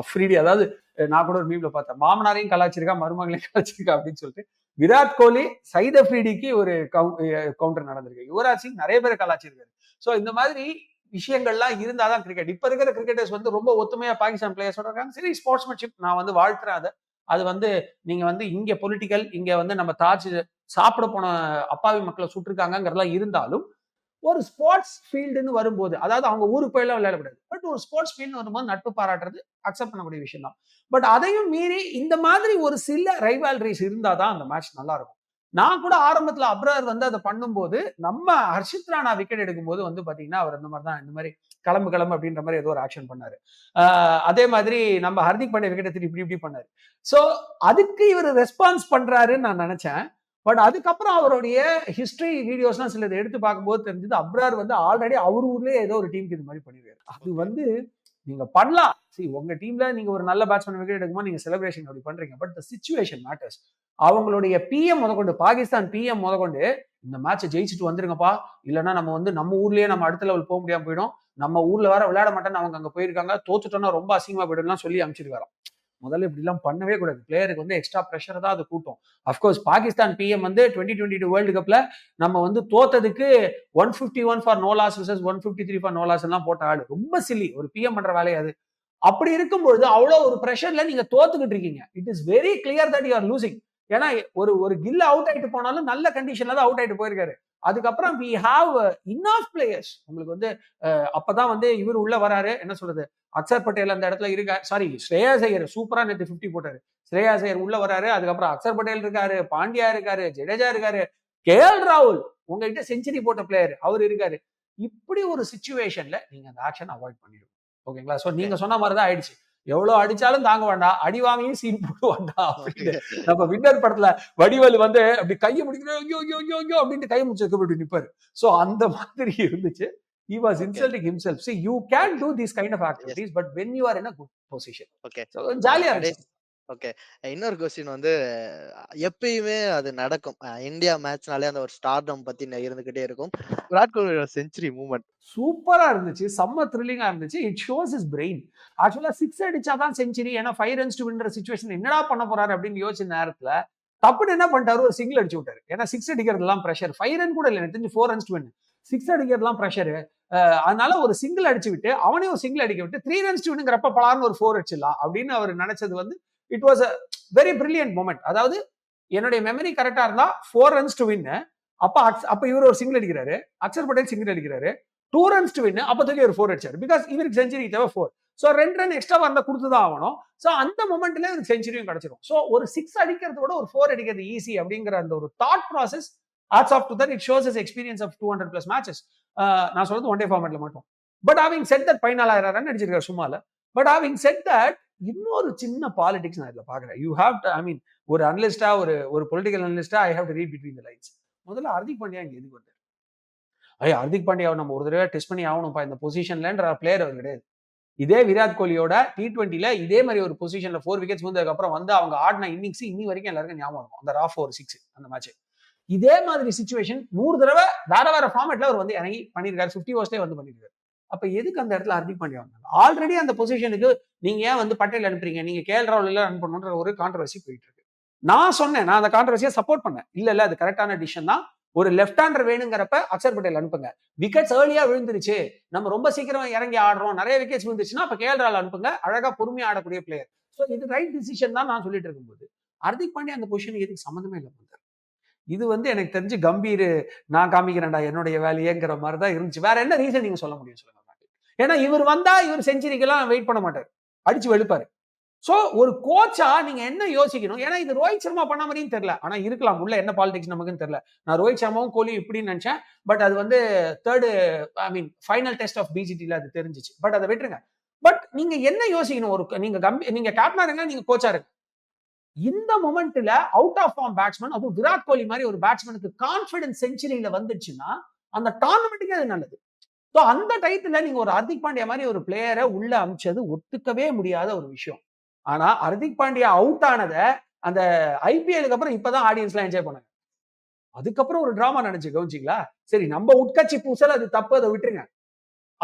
அஃப்ரீடி அதாவது நான் கூட ஒரு மீம்ல பார்த்தேன், மாமனாரையும் கலாச்சிருக்கா மருமகளையும் கலாச்சிருக்கா அப்படின்னு சொல்லிட்டு விராட் கோலி சயித் அஃப்ரீடிக்கு ஒரு கவுண்டர் நடந்திருக்கு. யுவராஜ் சிங் நிறைய பேர் கலாச்சிருக்காரு. ஸோ இந்த மாதிரி விஷயங்கள்லாம் இருந்தாதான் கிரிக்கெட். இப்ப இருக்கிற கிரிக்கெட்டர்ஸ் வந்து ரொம்ப ஒத்துமையா பாகிஸ்தான் பிளேயர்ஸோட இருக்காங்க. சரி, ஸ்போர்ட்ஸ்மேன்ஷிப் நான் வந்து வாழ்த்துறேன். அது வந்து நீங்க வந்து இங்க பொலிட்டிக்கல், இங்க வந்து நம்ம சாப்பிட போன அப்பாவி மக்களை சுட்டிருக்காங்கிறதெல்லாம் இருந்தாலும் ஒரு ஸ்போர்ட்ஸ் ஃபீல்டுன்னு வரும்போது, அதாவது அவங்க ஊருக்கு போயெல்லாம் விளையாடக்கூடாது. பட் ஒரு ஸ்போர்ட்ஸ் ஃபீல்டு வரும்போது நட்பு பாராட்டுறது அக்செப்ட் பண்ணக்கூடிய விஷயம் தான். பட் அதையும் மீறி இந்த மாதிரி ஒரு சில ரைவால்ரிஸ் இருந்தாதான் அந்த மேட்ச் நல்லா இருக்கும். நான் கூட ஆரம்பத்துல அப்ரார் வந்து அதை பண்ணும்போது நம்ம ஹர்ஷித் ராணா விக்கெட் எடுக்கும்போது வந்து பாத்தீங்கன்னா அவர் இந்த மாதிரி கிளம்பு அப்படின்ற மாதிரி ஏதோ ஒரு ஆக்ஷன் பண்ணாரு. அதே மாதிரி நம்ம ஹர்திக் பாண்டியா விக்கெட் எடுத்துட்டு இப்படி பண்ணாரு. சோ அதுக்கு இவர் ரெஸ்பான்ஸ் பண்றாருன்னு நான் நினைச்சேன். பட் அதுக்கப்புறம் அவருடைய ஹிஸ்டரி வீடியோஸ்லாம் சிலது எடுத்து பார்க்கும்போது தெரிஞ்சது அப்ரார் வந்து ஆல்ரெடி அவர் ஊர்லயே ஏதோ ஒரு டீமுக்கு இது மாதிரி பண்ணிருக்காரு. அது வந்து நீங்க பண்ணலாம். உங்க டீம்ல நீங்க ஒரு நல்ல பேட்ஸ்மேன் விக்கெட் எடுக்கும்போது நீங்க செலிப்ரேஷன் அப்படி பண்றீங்க. But the situation matters. அவங்களுடைய பிஎம் முதற்கொண்டு பாகிஸ்தான் பிஎம் முதற்கொண்டு இந்த மேட்சை ஜெயிச்சுட்டு வந்துருங்கப்பா, இல்லைன்னா நம்ம வந்து நம்ம ஊர்லயே நம்ம அடுத்த லெவல் போக முடியாம போயிடும், நம்ம ஊர்ல வேற விளையாட மாட்டேன்னு அவங்க அங்க போயிருக்காங்க, தோத்துட்டோம்னா ரொம்ப அசிங்கமா போயிடும்லாம் சொல்லி அனுப்பிச்சிருக்காராம். முதல்ல இப்படி எல்லாம் பண்ணவே கூடாது. பிளேயருக்கு வந்து எக்ஸ்ட்ரா பிரஷர் தான் அது கூட்டும். அப்கோர்ஸ் பாகிஸ்தான் பிஎம் வந்து 2022 வேர்ல்டு கப்ல நம்ம வந்து தோத்ததுக்கு 151 for no loss vs 153 for no loss எல்லாம் போட்ட ஆளு. ரொம்ப சில்லி. ஒரு பிஎம் பண்ற வேலையை அது. அப்படி இருக்கும்பொழுது அவ்வளவு ஒரு பிரஷர்ல நீங்க தோத்துக்கிட்டு இருக்கீங்க. It is very clear that you are losing. ஏன்னா ஒரு கில் அவுட் ஆயிட்டு போனாலும் நல்ல கண்டிஷன்ல தான் அவுட் ஆயிட்டு போயிருக்காரு. அதுக்கப்புறம் we have enough players. உங்களுக்கு வந்து அப்பதான் வந்து இவர் உள்ள வராரு. என்ன சொல்றது, அக்சர் பட்டேல் அந்த இடத்துல இருக்கா, சாரி ஸ்ரேயாஸ் ஐயர் சூப்பரா நேத்து 50 போட்டாரு. ஸ்ரேயாஸ் ஐயர் உள்ள வராரு. அதுக்கப்புறம் அக்சர் பட்டேல் இருக்காரு, பாண்டியா இருக்காரு, ஜடேஜா இருக்காரு, கேஎல் ராகுல் உங்ககிட்ட செஞ்சுரி போட்ட பிளேயர் அவர் இருக்காரு. இப்படி ஒரு சிச்சுவேஷன்ல நீங்க அந்த ஆக்ஷன் அவாய்ட் பண்ணிடுங்க. ஓகேங்களா? சோ நீங்க சொன்ன மாதிரிதான் ஆயிடுச்சு. எவ்வளவு அடிச்சாலும் தாங்க வேண்டாம், அடி வாங்கியும் சீன் போட வேண்டாம் அப்படின்னு. நம்ம வின்னர் படத்துல வடிவேலு வந்து அப்படி கையை முடிக்கிறோம் அப்படின்ட்டு கையை முடிச்சு அப்படி நிப்பாரு. சோ அந்த மாதிரி இருந்துச்சு. He was insulting himself. See, you can do these kind of activities, but when you are in a good position. Okay. So ஜாலியா இருந்துச்சு. ஓகே. இன்னொரு கொஸ்டின் வந்து எப்பயுமே அது நடக்கும். இந்தியா மேட்ச்னாலே அந்த ஒரு ஸ்டார்டம் பத்தி இருந்துகிட்டே இருக்கும். விராட் கோலியோட செஞ்சுரி மூவ்மெண்ட் சூப்பரா இருந்துச்சு. செம்ம த்ரில்லிங்கா இருந்துச்சு. It shows his brain. ஆக்சுவலா 6 அடிச்சாதான் செஞ்சுரி. ஏன்னா 5 runs to win சிச்சுவேஷன் என்னடா பண்ண போறாரு அப்படின்னு யோசிச்ச நேரத்துல தப்புன்னு என்ன பண்ணிட்டாரு, ஒரு சிங்கிள் அடிச்சு விட்டாரு. ஏன்னா 6 அடிக்கிறதுலாம் பிரஷர். 5 run கூட இல்லை, எனக்கு தெரிஞ்சு 4 runs to win. 6 அடிக்கிறதுலாம் பிரஷர். அதனால ஒரு சிங்கிள் அடிச்சு விட்டு அவனே ஒரு சிங்கிள் அடிக்க விட்டு 3 runs to winங்கிறப்ப பலார்னு ஒரு 4 அடிச்சிடலாம் அப்படின்னு அவர் நினைச்சது வந்து it was a very brilliant moment. அதாவது என்னுடைய மெமரி கரெக்டா இருந்தா 4 runs to win. அப்ப இவர் ஒரு சிங்கிள் அடிக்கிறாரு, அக்சர் பட்டேல் சிங்கிள் அடிக்கிறாரு, 2 runs to win. அப்ப தூக்கி ஒரு 4 அடிச்சாரு. பிகாஸ் இவருக்கு செஞ்சுரி தேவை 4. சோ 2 run எக்ஸ்ட்ரா வந்தா கொடுத்துதான் ஆகணும். சோ அந்த மொமெண்ட்ல இவருக்கு செஞ்சுரியும் கிடைச்சிடும். சோ ஒரு 6 அடிக்கிறத விட ஒரு 4 அடிக்கிறது ஈஸி அப்படிங்கிற அந்த ஒரு thought process, hats off to that. It shows his experience of 200+ matches. நான் சொல்றது ஒன் டே ஃபார்மேட்ல மட்டும். But having said that 14,000 run அடிச்சிருக்காரு சும்மால. பட் having said that இன்னொரு சின்ன பாலிடிக்ஸ் நான் இதுல பாக்குறேன். You have to, I mean, ஒரு அனலிஸ்டா, ஒரு பொலிட்டிக்கல் அனலிஸ்டா I have to read between the lines. முதல்ல ஹர்திக் பாண்டியா இங்க எதுக்கு வந்தாரு? ஹர்திக் பாண்டியாவை நம்ம ஒரு தடவை டெஸ்ட் பண்ணி ஆகணும்ப்பா இந்த பொசிஷன்லன்ற பிளேயர் அவர் கிடையாது. இதே விராட் கோலியோட T20ல இதே மாதிரி ஒரு பொசிஷன்ல 4 விக்கெட்ஸ் வந்ததுக்கு அப்புறம் வந்து அவங்க ஆடின இன்னிங்ஸ் இன்னி வரைக்கும் எல்லாருக்கும் ஞாபகம் இருக்கும். அந்த ராஃப் ஒரு 6 அந்த மேட்ச். இதே மாதிரி சிச்சுவேஷன் 100 தடவை வேற ஃபார்மேட்ல அவர் வந்து இறங்கி பண்ணிருக்காரு. 50 ஓவர்ஸ்லயே வந்து பண்ணிருக்காரு. அப்ப எதுக்கு அந்த இடத்துல ஹர்திக் பாண்டியா வந்தாங்க? ஆல்ரெடி அந்த பொசிஷனுக்கு நீங்க ஏன் வந்து பட்டேல் அனுப்புறீங்க, நீங்க கேஎல் ராகுல் எல்லாம் ரன் பண்ணணும்ன்ற ஒரு கான்ட்ரவர்சி போயிட்டு இருக்கு. நான் அந்த கான்ட்ரவர்சியை சப்போர்ட் பண்ணேன். இல்ல அது கரெக்டான டிசிஷன் தான். ஒரு லெஃப்ட் ஹேண்டர் வேணுங்கிறப்ப அக்சர் பட்டேல் அனுப்புங்க. விக்கெட்ஸ் ஏர்லியா விழுந்துருச்சு, நம்ம ரொம்ப சீக்கிரம் இறங்கி ஆடுறோம், நிறைய விக்கெட்ஸ் விழுந்துச்சுன்னா அப்ப கேஎல் ராகுல் அனுப்புங்க. அழகா பொறுமையா ஆடக்கூடிய பிளேயர். சோ இது ரைட் டிசிஷன் தான் நான் சொல்லிட்டு இருக்கும்போது ஹர்திக் பாண்டியா அந்த பொசிஷனுக்கு எதுக்கு சம்மந்தமே இல்லை பண்றாரு. இது வந்து எனக்கு தெரிஞ்சு கம்பீர் நான் காமிக்கிறேன்டா என்னுடைய வேலையேங்கிற மாதிரி தான் இருந்துச்சு. வேற என்ன ரீசன் நீங்க சொல்ல முடியும் சொல்லுங்க? ஏன்னா இவர் வந்தா இவர் செஞ்சுரிக்கெல்லாம் வெயிட் பண்ண மாட்டார், அடிச்சு வெளுப்பாரு. சோ ஒரு கோச்சா நீங்க என்ன யோசிக்கணும்? ஏன்னா இது ரோஹித் சர்மா பண்ண மாதிரியும் தெரியல. ஆனா இருக்கலாம், உள்ள என்ன பாலிடிக்ஸ் நமக்குன்னு தெரியல. நான் ரோஹித் சர்மாவும் கோலி இப்படின்னு நினைச்சேன். பட் அது வந்து ஃபைனல் டெஸ்ட் ஆஃப் பிஜிடில அது தெரிஞ்சிச்சு. பட் அதை விட்டுருங்க. பட் நீங்க என்ன யோசிக்கணும்? நீங்க கேப்டனா இருங்க, நீங்க கோச்சா இருங்க. இந்த மொமெண்ட்ல அவுட் ஆஃப் ஃபார்ம் பேட்ஸ்மேன், அதுவும் விராட் கோலி மாதிரி ஒரு பேட்ஸ்மேனுக்கு கான்பிடன்ஸ் செஞ்சுரியில வந்துச்சுன்னா அந்த டோர்னமெண்ட்டுக்கே அது நல்லது. சோ அந்த டைத்துல நீங்க ஒரு ஹர்திக் பாண்டியா மாதிரி ஒரு பிளேயரை உள்ள அமிச்சது ஒத்துக்கவே முடியாத ஒரு விஷயம். ஆனா ஹர்திக் பாண்டியா அவுட் ஆனத அந்த ஐபிஎலுக்கு அப்புறம் இப்பதான் ஆடியன்ஸ் எல்லாம் என்ஜாய் பண்ணாங்க. அதுக்கப்புறம் ஒரு டிராமா நினைச்சு கவனிச்சிங்களா? சரி, நம்ம உட்கட்சி பூசல் அது தப்பு, அதை விட்டுருங்க.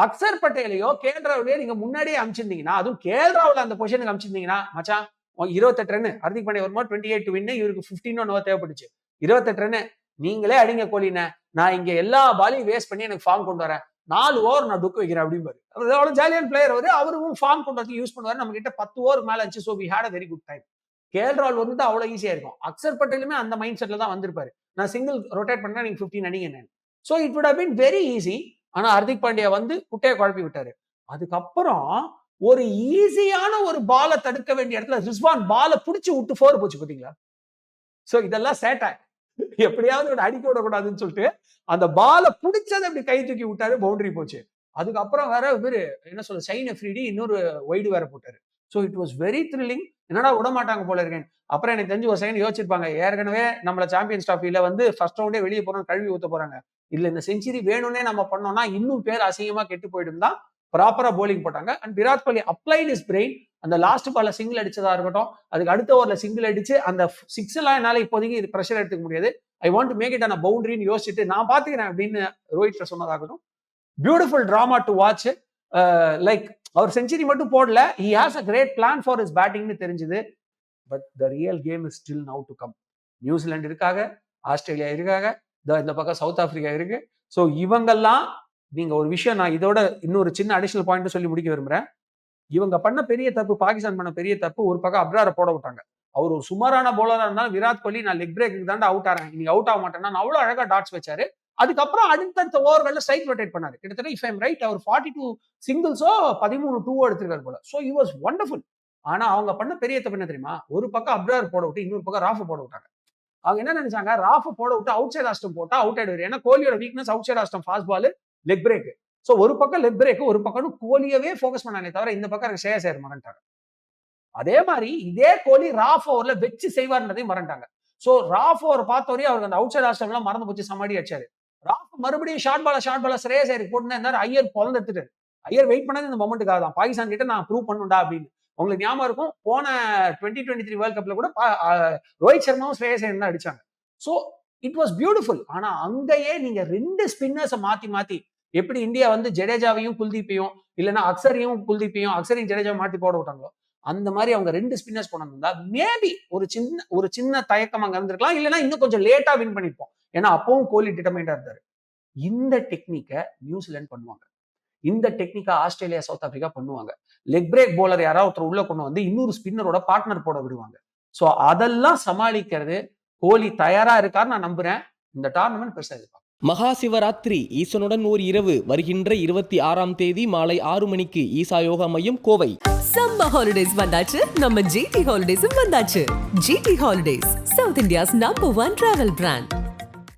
அக்சர் பட்டேலையோ கேஎல் ராகுலையோ நீங்க முன்னாடியே அமிச்சிருந்தீங்கன்னா, அதுவும் கேஎல் ராகுல் அந்த பொசிஷனுக்கு அமிச்சிருந்தீங்கன்னா, மச்சான் 28 ரன் ஹர்திக் பாண்டியா வரும்போது 28 to win, இவருக்கு 15 தேவைப்பட்டுச்சு. 28 ரன் நீங்களே அடிங்க கோலின, நான் இங்க எல்லா பாலையும் வேஸ்ட் பண்ணி எனக்கு ஃபார்ம் கொண்டு வரேன், 4 ஓவர் நான் டுக் வைக்கிறேன் அப்படிம்பாரு. அவ்வளவு ஜாலியான பிளேயர் அவரும் ஃபார்ம் கொண்டு வந்து யூஸ் பண்ணுவாரு. நம்ம கிட்ட 10 ஓவர் மேல இருந்துச்சு. So we had a very good time. KL ராகுல் வந்து அவ்வளவு ஈஸியா இருக்கும். அக்சர் பட்டேலுமே அந்த மைண்ட் செட்ல தான் வந்திருப்பாரு. நான் சிங்கிள் ரொட்டேட் பண்ணா நீங்க 15 அடிங்க. So it would have been very easy. ஆனா ஹர்திக் பாண்டியா வந்து குட்டையை குழப்பி விட்டாரு. அதுக்கப்புறம் ஒரு ஈஸியான ஒரு பாலை தடுக்க வேண்டிய இடத்துல ரிஸ்வான் பாலை பிடிச்சு விட்டு 4 போச்சு பாத்தீங்களா? சோ இதெல்லாம் சேட்டை. எப்படியாவது ஒரு அடிக்க விடக்கூடாதுன்னு சொல்லிட்டு அந்த பாலை பிடிச்சதை அப்படி கை தூக்கி விட்டாரு, பவுண்டரி போச்சு. அதுக்கப்புறம் வேற இவரு என்ன சொல்ல, ஷைன் அஃப்ரிடி இன்னொரு வைடு வேற போட்டாரு. So it was very thrilling. என்னடா விட மாட்டாங்க போல இருக்கேன். அப்புறம் எனக்கு தெரிஞ்சு ஒரு செகண்ட் யோசிச்சிருப்பாங்க, ஏற்கனவே நம்மள சாம்பியன்ஸ் டிராஃபில வந்து ஃபர்ஸ்ட் ரவுண்டே வெளியே போறோம், கழுவி ஊத்த போறாங்க. இல்ல இந்த செஞ்சுரி வேணும்னே நம்ம பண்ணோம்னா இன்னும் பேர் அசிங்கமா கெட்டு போயிடும் தான் ப்ராப்பரா bowling போட்டாங்க. And Virat Kohli applied is brain. அந்த லாஸ்ட் பால்ல சிங்கிள் அடிச்சதா இருக்கட்டும், அதுக்கு அடுத்த ஓவர்ல சிங்கிள் அடிச்சு அந்த 6 எல்லாம் என்னால இப்போதைக்கு இது பிரஷர் எடுத்துக்க முடியாது. I want to make it on பவுண்டரின்னு யோசிச்சுட்டு நான் பாத்துக்கிறேன் அப்படின்னு ரோஹித் சொன்னதாகட்டும். Beautiful drama to watch. Like அவர் செஞ்சுரி மட்டும் போடல, he has a great plan for his பேட்டிங்னு தெரிஞ்சது. But the real game is still now to come. New Zealand இருக்காங்க, ஆஸ்திரேலியா இருக்காங்க, இந்த பக்கம் சவுத் ஆப்பிரிக்கா இருக்கு. ஸோ இவங்கெல்லாம் நீங்க ஒரு விஷயம், நான் இதோட இன்னொரு சின்ன அடிஷனல் பாயிண்ட் சொல்லி முடிக்க விரும்புறேன். இவங்க பண்ண பெரிய தப்பு, பாகிஸ்தான் பண்ண பெரிய தப்பு, ஒரு பக்கம் அப்ராரை போட விட்டாங்க. அவர் ஒரு சுமாரான போலரா இருந்தாலும் விராட் கோலி நான் லெக் பிரேக்கு தாண்டா அவுட் ஆறேன், நீங்க அவுட் ஆக மாட்டேன்னா அவ்வளவு அழகா டாட்ஸ் வச்சாரு. அதுக்கப்புறம் அடுத்தடுத்த ஓவர்கள்ல ஸ்ட்ரைக் ரொட்டேட் பண்ணாரு. கிட்டத்தட்ட இஃப் ஐம் ரைட் அவர் 42 சிங்கிள்ஸோ 13 2 எடுத்திருக்காரு போல. So he was wonderful. ஆனா அவங்க பண்ண பெரிய தப்பு என்ன தெரியுமா? ஒரு பக்கம் அப்ரார் போட விட்டு இன்னொரு பக்கம் ராஃப் போட விட்டாங்க. அவங்க என்ன நினைச்சாங்க, ராஃப் போட விட்டு அவுட் சைட் ஆஸ்டம் போட்டா அவுட் ஆயிடுவாரு. ஏன்னா கோலியோட weakness outside off stump, fast ball, leg break. So ஒரு பக்கம் லெக் பிரேக், ஒரு பக்கம் கோலியவே ஃபோக்கஸ் பண்ணானே தவிர இந்த பக்கம் ஷேயர் சேர் மறந்துட்டாங்க. அதே மாதிரி இதே கோலி ராஃப் ஓவர்ல வச்சு செய்வார்ன்றதையும் மறந்துட்டாங்க. சோ ராஃப் ஓவர் பார்த்தவரையும் அவருக்கு அந்த அவுட் சைட் ஆஸ்டம் எல்லாம் மறந்து போச்சு, சமாடி அடிச்சாரு. ராஃப் மறுபடியும் ஷார்ட் பால ஸ்ரேயஸ் ஐயருக்கு போட்டுனா இருந்தாரு. ஐயர் பொழந்து எடுத்துட்டாரு. ஐயர் வெயிட் பண்ணது இந்த மொமெண்ட்டுக்காக தான், பாகிஸ்தான் கிட்ட நான் ப்ரூவ் பண்ணுண்டா அப்படின்னு. உங்களுக்கு ஞாபகம் இருக்கும், போன 2023 வேர்ல்ட் கப்ல கூட ரோஹித் சர்மாவும் ஸ்ரேயஸ் ஐயர் தான் அடிச்சாங்க. So it was beautiful. ஆனா அங்கேயே நீங்க 2 ஸ்பின்னர்ஸை மாத்தி எப்படி இந்தியா வந்து ஜடேஜாவையும் குல்தீப்பையும் இல்லைன்னா அக்சரையும் குல்தீப்பையும் அக்சரையும் ஜடேஜாவை மாத்தி போட விட்டாங்களோ, அந்த மாதிரி அவங்க 2 ஸ்பின்னர்ஸ் போனதா மேபி ஒரு சின்ன தயக்கம் அங்க இருந்திருக்கலாம். இல்லைன்னா இன்னும் கொஞ்சம் லேட்டா வின் பண்ணிருப்போம். ஏன்னா அப்பவும் கோலி டிட்டர்மைண்டா இருந்தாரு. இந்த டெக்னிக்கை நியூசிலாந்து பண்ணுவாங்க, இந்த டெக்னிக்கை ஆஸ்திரேலியா சவுத் ஆப்பிரிக்கா பண்ணுவாங்க. லெக் பிரேக் போலர் யாராவது ஒருத்தர் உள்ள கொண்டு வந்து இன்னொரு ஸ்பின்னரோட பார்ட்னர் போட விடுவாங்க. சோ அதெல்லாம் சமாளிக்கிறது கோலி தயாரா இருக்காரு நான் நம்புறேன். இந்த டோர்னமெண்ட் பெருசா எதிர்பார்க்கிறேன். மகா சிவராத்திரி ஈசனுடன் ஓர் இரவு வருகின்ற 26ஆம் தேதி மாலை 6 மணிக்கு ஈசா யோகா மையம், கோவை. சம்மர் ஹாலிடேஸ் வந்தாச்சு, நம்ம ஜிடி ஹாலிடேஸும் வந்தாச்சு. GT holidays, South India's number 1 travel brand.